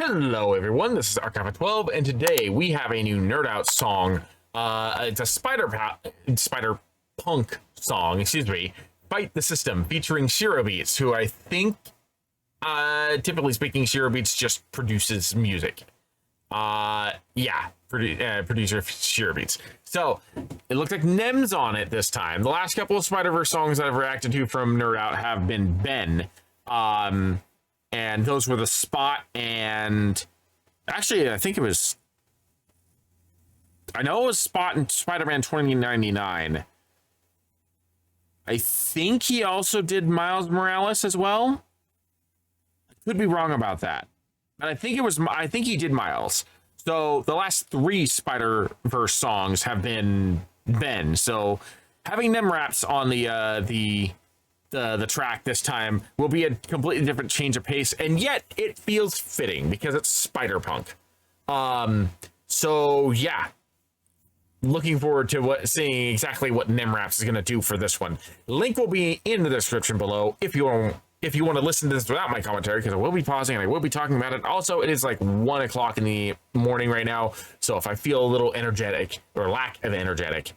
Hello everyone, this is Archive12, and today we have a new Nerd Out song. It's a spider punk song, Fight the System, featuring Shirobeats, who I think, typically speaking, Shirobeats just produces music. Producer Shirobeats. So, it looks like Nem's on it this time. The last couple of Spider-Verse songs that I've reacted to from Nerd Out have been Ben. And those were the Spot and... Actually, I think it was... I know it was Spot and Spider-Man 2099. I think he also did Miles Morales as well. I could be wrong about that. But I think he did Miles. So the last 3 Spider-Verse songs have been Ben. So having NemRaps on the track this time will be a completely different change of pace, and yet it feels fitting because it's Spider-Punk. So yeah, looking forward to seeing exactly what NemRaps is going to do for this one. Link will be in the description below if you want to listen to this without my commentary, because I will be pausing and I will be talking about it. Also, it is like 1 o'clock in the morning right now, so if I feel a little energetic or lack of energetic,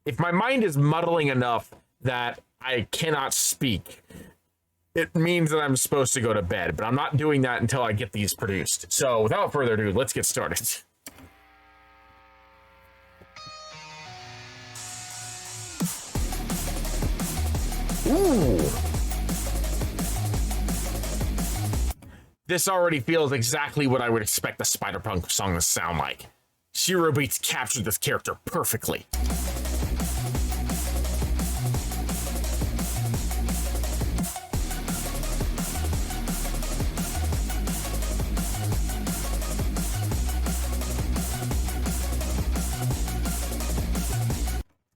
if my mind is muddling enough that I cannot speak, it means that I'm supposed to go to bed, but I'm not doing that until I get these produced. So without further ado, let's get started. Ooh. This already feels exactly what I would expect the Spider-Punk song to sound like. Shirobeats captured this character perfectly.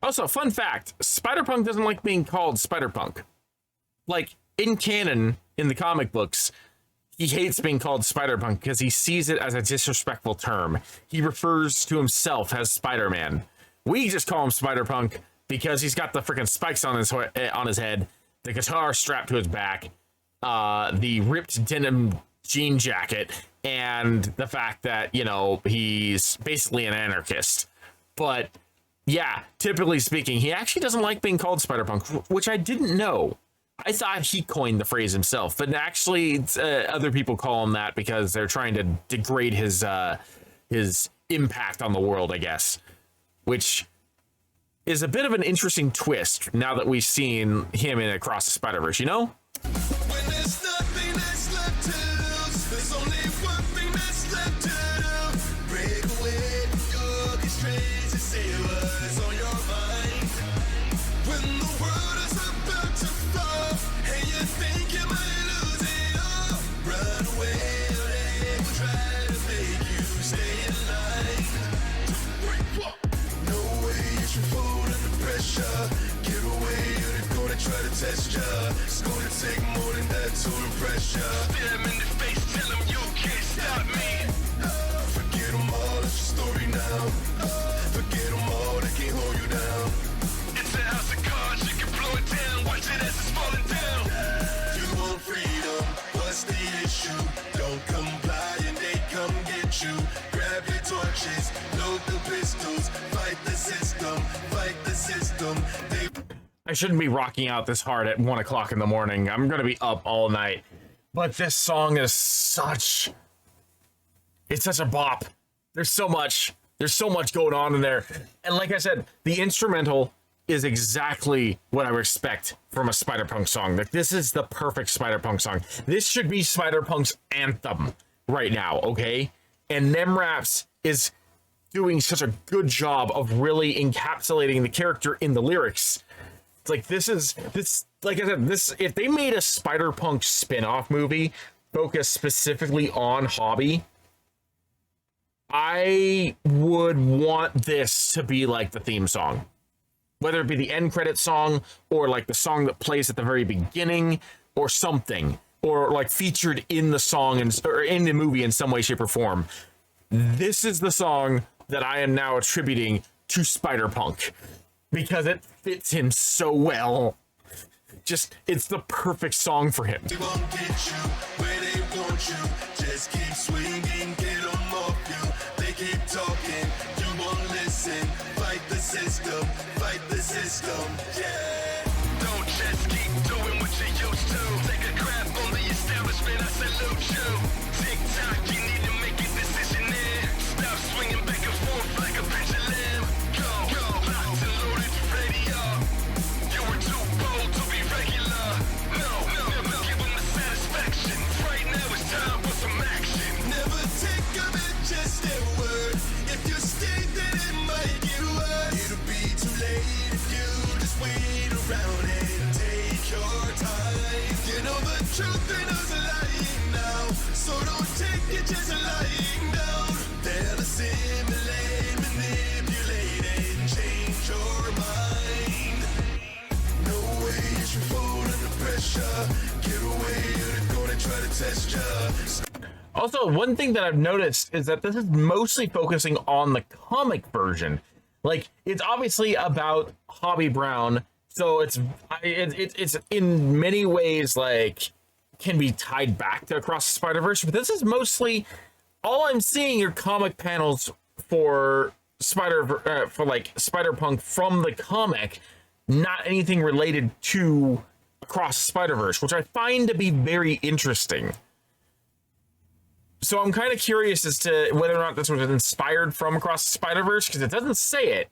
Also, fun fact, Spider-Punk doesn't like being called Spider-Punk. Like, in canon, in the comic books, he hates being called Spider-Punk because he sees it as a disrespectful term. He refers to himself as Spider-Man. We just call him Spider-Punk because he's got the freaking spikes on his head, the guitar strapped to his back, the ripped denim jean jacket, and the fact that, you know, he's basically an anarchist. But yeah, typically speaking, he actually doesn't like being called Spider-Punk, which I didn't know. I thought he coined the phrase himself, but actually other people call him that because they're trying to degrade his impact on the world, I guess, which is a bit of an interesting twist now that we've seen him in Across the Spider-Verse, you know? When there's nothing that's left to lose, there's only one thing that's left to do. Break away your constraints and say what's on your mind. When the world is about to fall and you think you might lose it all, run away or they will try to make you stay in line. No way you should fold under pressure. Get away or they're gonna try to test ya. It's gonna take more than that to impress ya. Stare them in the face, tell them you can't stop me. Forget them all, it's your story now. Forget them all, they can't hold you down. It's a house of cards, you can blow it down. Watch it as it's falling down. You want freedom, what's the issue? Don't comply and they come get you. Grab your torches, load the pistols. Fight the system, fight the system. I shouldn't be rocking out this hard at 1 o'clock in the morning. I'm gonna be up all night. But this song is it's such a bop. There's so much going on in there. And like I said, the instrumental is exactly what I would expect from a Spider-Punk song. Like, this is the perfect Spider-Punk song. This should be Spider-Punk's anthem right now, okay? And NemRaps is doing such a good job of really encapsulating the character in the lyrics. It's like, like I said, if they made a Spider-Punk spin-off movie focused specifically on Hobie, I would want this to be like the theme song. Whether it be the end credit song, or like the song that plays at the very beginning, or something, or like featured in the song or in the movie in some way, shape, or form. This is the song that I am now attributing to Spider-Punk because it fits him so well. Just, it's the perfect song for him. They won't get you where they want you. Just keep swinging, get them off you. They keep talking, you won't listen. Fight the system, yeah. Don't just keep doing what you used to. Take a crap on the establishment, I salute you. Tick tock, you need to make a decision there. Stop swinging back and forth like a pendulum. Go, locked and loaded, ready up. You were too bold to be regular. No, give them the satisfaction. Right now it's time for some action. Never take them at just their word. If you stay, then it might get worse. It'll be too late if you just wait around and take your time. You know the truth and us lying now, so don't take it just lying down. They'll assimilate, manipulate, and change your mind. No way you should fold under pressure. Get away or they're gonna try to test ya. Also, one thing that I've noticed is that this is mostly focusing on the comic version. Like, it's obviously about Hobie Brown, so it's in many ways like can be tied back to Across the Spider-Verse, but this is mostly all I'm seeing are comic panels for Spider-Punk from the comic, not anything related to Across the Spider-Verse, which I find to be very interesting. So I'm kind of curious as to whether or not this was inspired from Across the Spider-Verse, because it doesn't say it,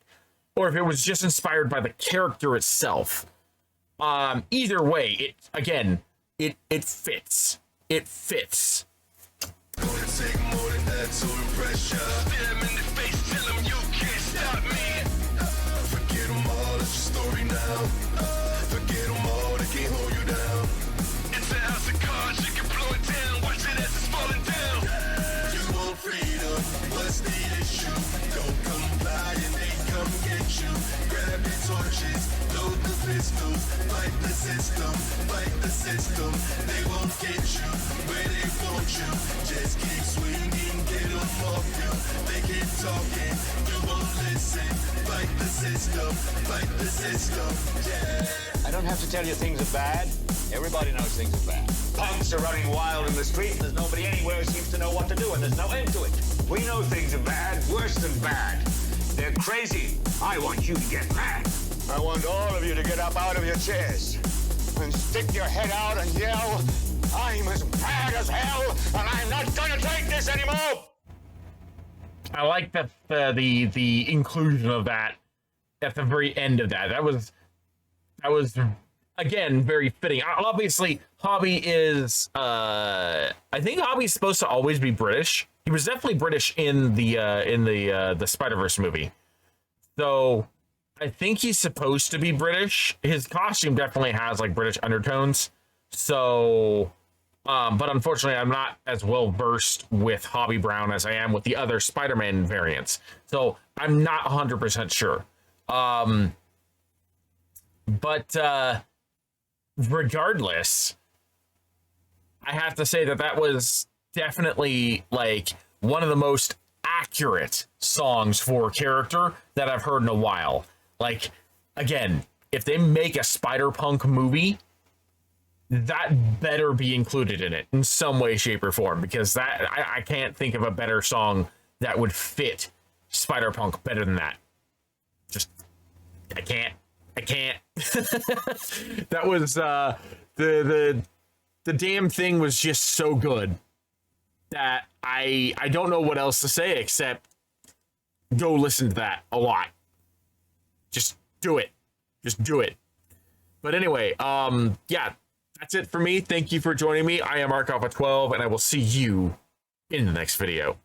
or if it was just inspired by the character itself. Either way, it fits. It fits. Gonna take more than that to impress ya. Stare 'em in the face, tell 'em you can't stop me. Forget 'em all, it's your story now. Forget 'em all, they can't hold you down. It's a house of cards, you can blow it down. Watch it as it's falling down. You want freedom, what's the issue? Don't comply and they come get you. Grab your torches, load the pistols. Fight the system, they won't get you where they want you. Just keep swinging, get them off you. They keep talking, you won't listen. Fight the system, yeah. I don't have to tell you things are bad. Everybody knows things are bad. Punks are running wild in the street, and there's nobody anywhere who seems to know what to do, and there's no end to it. We know things are bad, worse than bad. They're crazy. I want you to get mad. I want all of you to get up out of your chairs and stick your head out and yell, I'm as bad as hell, and I'm not gonna take this anymore! I like the inclusion of that at the very end of that. That was again very fitting. Obviously, Hobie is I think Hobie's supposed to always be British. He was definitely British in the Spider-Verse movie. So I think he's supposed to be British. His costume definitely has like British undertones. So but unfortunately, I'm not as well versed with Hobie Brown as I am with the other Spider-Man variants. So I'm not 100% sure. But regardless, I have to say that was definitely like one of the most accurate songs for character that I've heard in a while. Like, again, if they make a Spider-Punk movie, that better be included in it in some way, shape, or form, because that I can't think of a better song that would fit Spider-Punk better than that. Just I can't. That was the damn thing was just so good that I don't know what else to say except go listen to that a lot. Just do it. But anyway, yeah, that's it for me. Thank you for joining me. I am Arkoff12, and I will see you in the next video.